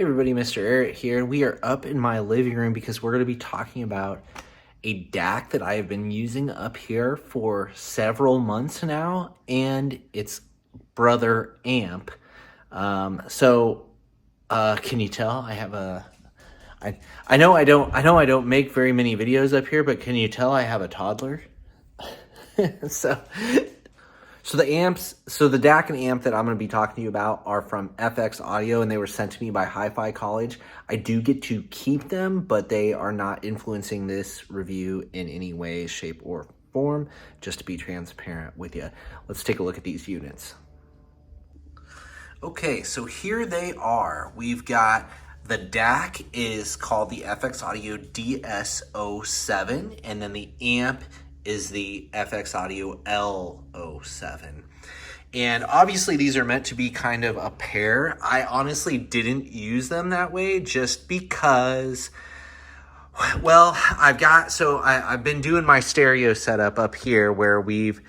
Hey everybody, MrAyrit here. We are up in my living room because we're going to be talking about a DAC that I have been using up here for several months now, and its brother amp. Can you tell I have a? I know I don't make very many videos up here, but can you tell I have a toddler? so So the DAC and Amp that I'm going to be talking to you about are from FX Audio, and they were sent to me by Hifi College. I do get to keep them, but they are not influencing this review in any way, shape, or form, just to be transparent with you. Let's take a look at these units. Okay, so here they are. We've got the DAC is called the FX Audio DS07, and then the amp is the FX Audio L07. And obviously these are meant to be kind of a pair. I honestly didn't use them that way just because, well, I've been doing my stereo setup up here where we've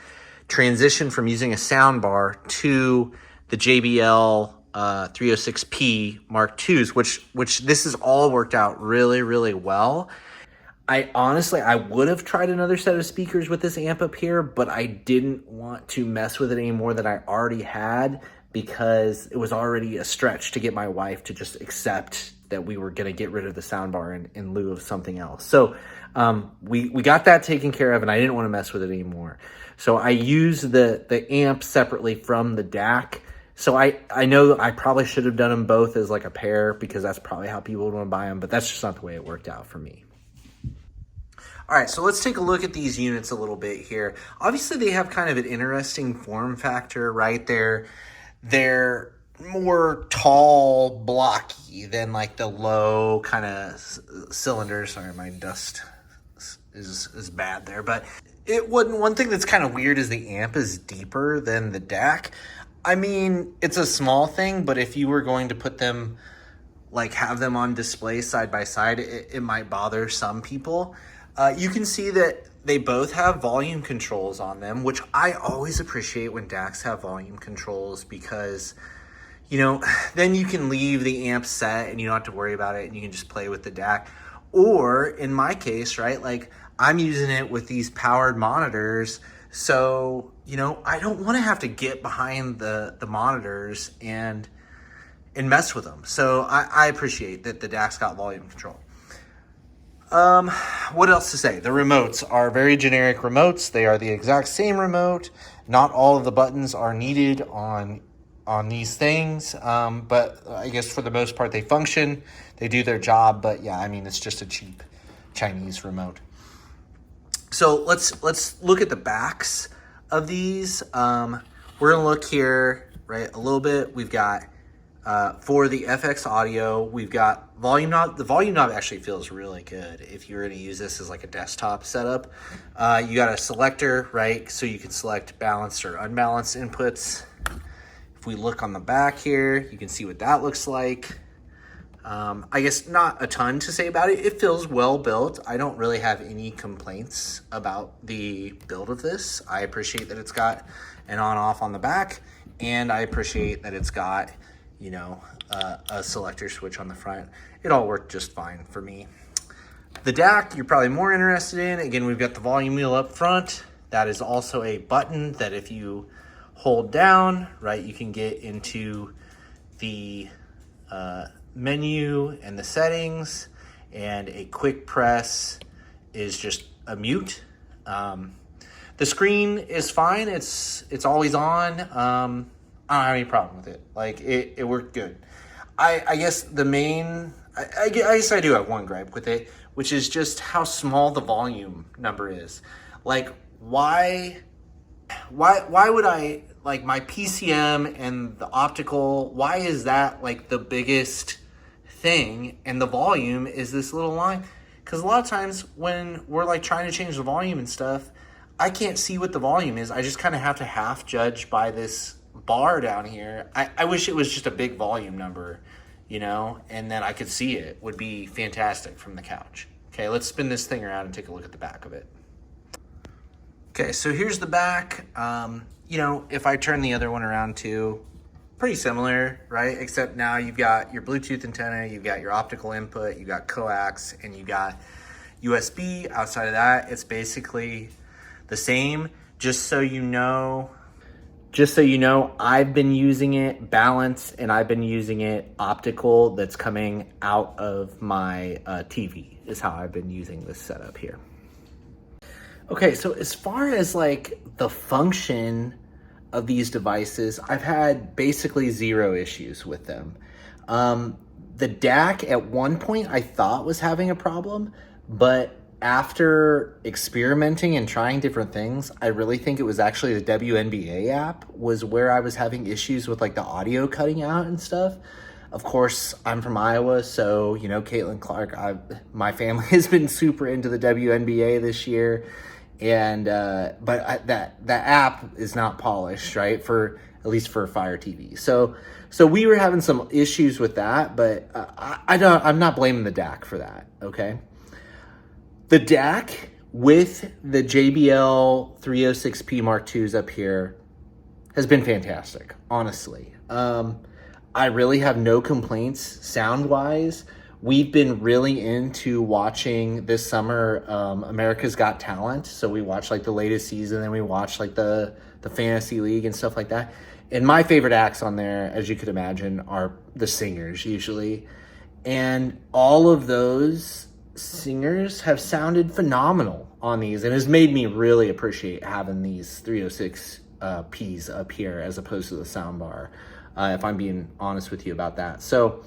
transitioned from using a sound bar to the JBL 306P Mark IIs, which this has all worked out really, really well. I would have tried another set of speakers with this amp up here, but I didn't want to mess with it any more than I already had because it was already a stretch to get my wife to just accept that we were going to get rid of the soundbar in lieu of something else. So we got that taken care of, and I didn't want to mess with it anymore. So I used the amp separately from the DAC. So I know I probably should have done them both as like a pair because that's probably how people would want to buy them, but that's just not the way it worked out for me. All right, so let's take a look at these units a little bit here. Obviously, they have kind of an interesting form factor, right? They're more tall, blocky than like the low kind of cylinder. Sorry, my dust is bad there, but one thing that's kind of weird is the amp is deeper than the DAC. I mean, it's a small thing, but if you were going to put them, like have them on display side by side, it might bother some people. You can see that they both have volume controls on them, which I always appreciate when DACs have volume controls because, you know, then you can leave the amp set and you don't have to worry about it and you can just play with the DAC. Or in my case, right, like I'm using it with these powered monitors. So, you know, I don't want to have to get behind the monitors and mess with them. So I appreciate that the DAC's got volume control. What else to say? The remotes are very generic remotes. They are the exact same remote. Not all of the buttons are needed on these things, but I guess for the most part they function. They do their job, but yeah, I mean, it's just a cheap Chinese remote. So let's look at the backs of these. We're gonna look here, right, a little bit. We've got for the FX Audio, we've got volume knob. The volume knob actually feels really good if you're going to use this as like a desktop setup. You got a selector, right? So you can select balanced or unbalanced inputs. If we look on the back here, you can see what that looks like. I guess not a ton to say about it. It feels well built. I don't really have any complaints about the build of this. I appreciate that it's got an on-off on the back, and I appreciate that it's got, you know, a selector switch on the front. It all worked just fine for me. The DAC, you're probably more interested in. Again, we've got the volume wheel up front. That is also a button that if you hold down, right, you can get into the menu and the settings, and a quick press is just a mute. The screen is fine. It's always on. I don't have any problem with it. Like it worked good. I guess the main, I guess I do have one gripe with it, which is just how small the volume number is. Like why would I, like my PCM and the optical, why is that like the biggest thing and the volume is this little line? Because a lot of times when we're like trying to change the volume and stuff, I can't see what the volume is. I just kind of have to half judge by this bar down here. I wish it was just a big volume number, you know, and then I could see it. Would be fantastic from the couch. Okay, let's spin this thing around and take a look at the back of it. Okay, so here's the back. You know, if I turn the other one around too, pretty similar, right? Except now you've got your Bluetooth antenna, you've got your optical input, you've got coax, and you got USB. Outside of that, it's basically the same. Just so you know, I've been using it balanced, and I've been using it optical that's coming out of my TV is how I've been using this setup here. Okay, so as far as like the function of these devices, I've had basically zero issues with them. The DAC at one point I thought was having a problem, but after experimenting and trying different things, I really think it was actually the WNBA app was where I was having issues with like the audio cutting out and stuff. Of course, I'm from Iowa, so, you know, Caitlin Clark, my family has been super into the WNBA this year. And, but that app is not polished, right? At least for Fire TV. So we were having some issues with that, but I'm not blaming the DAC for that. Okay. The DAC with the JBL 306P Mark IIs up here has been fantastic, honestly. I really have no complaints sound-wise. We've been really into watching this summer America's Got Talent. So we watched like the latest season, then we watched like the Fantasy League and stuff like that. And my favorite acts on there, as you could imagine, are the singers usually. And all of those singers have sounded phenomenal on these, and has made me really appreciate having these 306 Ps up here as opposed to the soundbar, if I'm being honest with you about that. So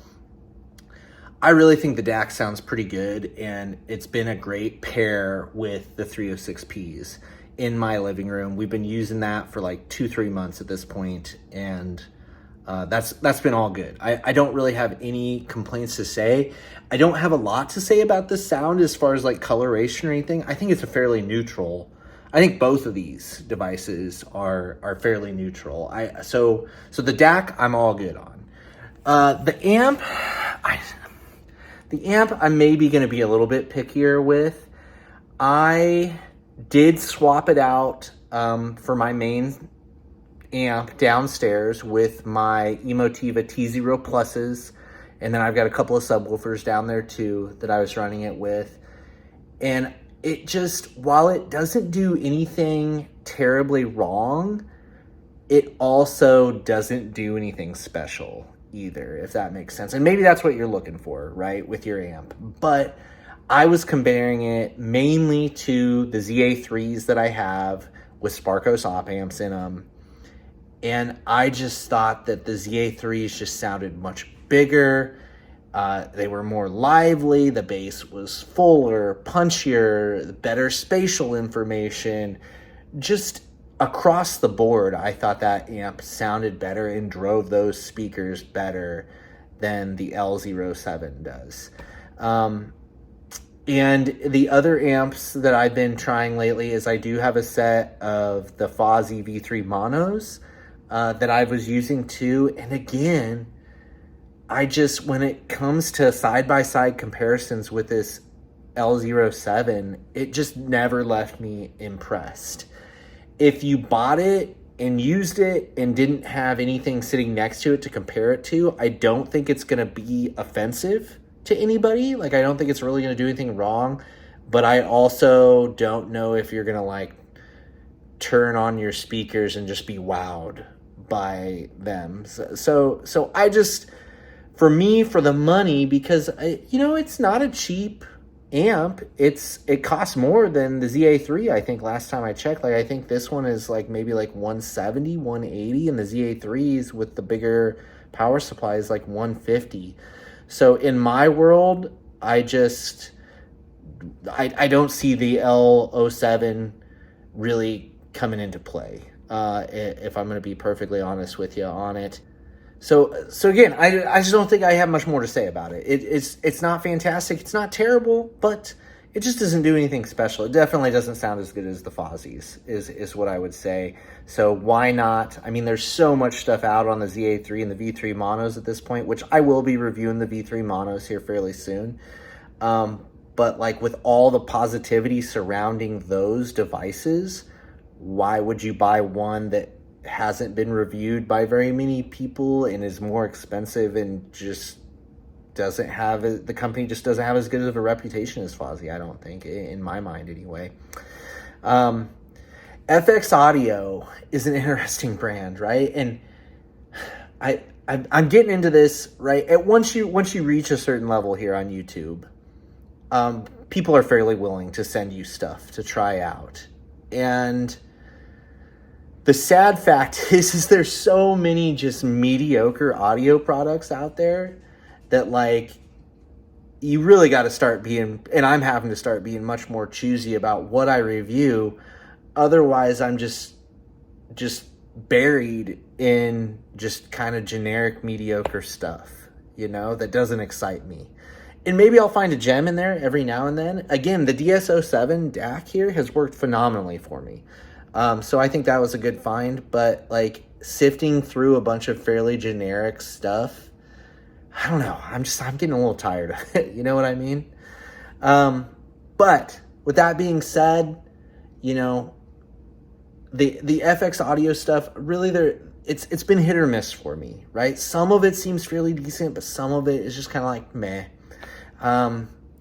I really think the DAC sounds pretty good, and it's been a great pair with the 306 Ps in my living room. We've been using that for like 2-3 months at this point, and that's been all good. I don't really have any complaints to say. I don't have a lot to say about the sound as far as like coloration or anything. I think it's a fairly neutral. I think both of these devices are fairly neutral. So the DAC I'm all good on. The amp, I'm maybe going to be a little bit pickier with. I did swap it out for my main amp downstairs with my Emotiva T0 Pluses, and then I've got a couple of subwoofers down there too that I was running it with. And it just, while it doesn't do anything terribly wrong, it also doesn't do anything special either, if that makes sense. And maybe that's what you're looking for, right, with your amp. But I was comparing it mainly to the ZA3s that I have with Sparkos op amps in them. And I just thought that the ZA3s just sounded much bigger. They were more lively. The bass was fuller, punchier, better spatial information. Just across the board, I thought that amp sounded better and drove those speakers better than the L07 does. And the other amps that I've been trying lately is I do have a set of the Fozzy V3 monos that I was using too. And again, when it comes to side-by-side comparisons with this L07, it just never left me impressed. If you bought it and used it and didn't have anything sitting next to it to compare it to, I don't think it's going to be offensive to anybody. Like, I don't think it's really going to do anything wrong, but I also don't know if you're going to like turn on your speakers and just be wowed by them. So I just, for me, for the money, because it's not a cheap amp. It costs more than the ZA3. I think last time I checked, like I think this one is like maybe like 170, 180, and the ZA3s with the bigger power supply is like 150. So in my world, I don't see the L07 really coming into play, if I'm going to be perfectly honest with you on it. So again, I just don't think I have much more to say about it. It's not fantastic. It's not terrible, but it just doesn't do anything special. It definitely doesn't sound as good as the Fozzies, is what I would say. So why not? I mean, there's so much stuff out on the ZA3 and the V3 monos at this point, which I will be reviewing the V3 monos here fairly soon. But like with all the positivity surrounding those devices, why would you buy one that hasn't been reviewed by very many people and is more expensive and just doesn't have the company just doesn't have as good of a reputation as Fozzy, I don't think, in my mind anyway. FX Audio is an interesting brand, right? And I'm getting into this, right? Once you reach a certain level here on YouTube, people are fairly willing to send you stuff to try out. And the sad fact is there's so many just mediocre audio products out there that, like, you really got to start being, and I'm having to start being much more choosy about what I review. Otherwise, I'm just buried in just kind of generic mediocre stuff, you know, that doesn't excite me. And maybe I'll find a gem in there every now and then. Again, the DS07 DAC here has worked phenomenally for me. So I think that was a good find, but like sifting through a bunch of fairly generic stuff, I don't know. I'm getting a little tired of it. You know what I mean? But with that being said, you know, the FX Audio stuff, really, it's been hit or miss for me, right? Some of it seems fairly decent, but some of it is just kind of like meh.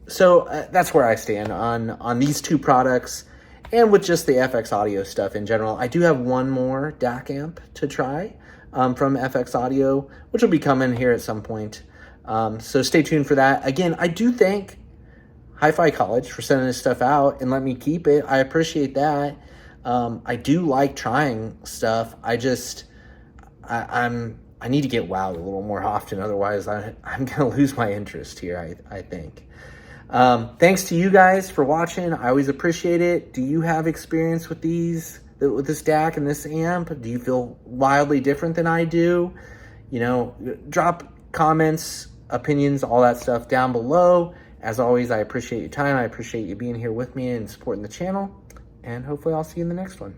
So that's where I stand on these two products, and with just the FX Audio stuff in general. I do have one more DAC amp to try from FX Audio, which will be coming here at some point. So stay tuned for that. Again, I do thank Hifi College for sending this stuff out and let me keep it. I appreciate that. I do like trying stuff. I need to get wowed a little more often. Otherwise, I'm going to lose my interest here, I think. Thanks to you guys for watching. I always appreciate it. Do you have experience with this DAC and this amp? Do you feel wildly different than I do? You know, drop comments, opinions, all that stuff down below. As always, I appreciate your time. I appreciate you being here with me and supporting the channel. And hopefully I'll see you in the next one.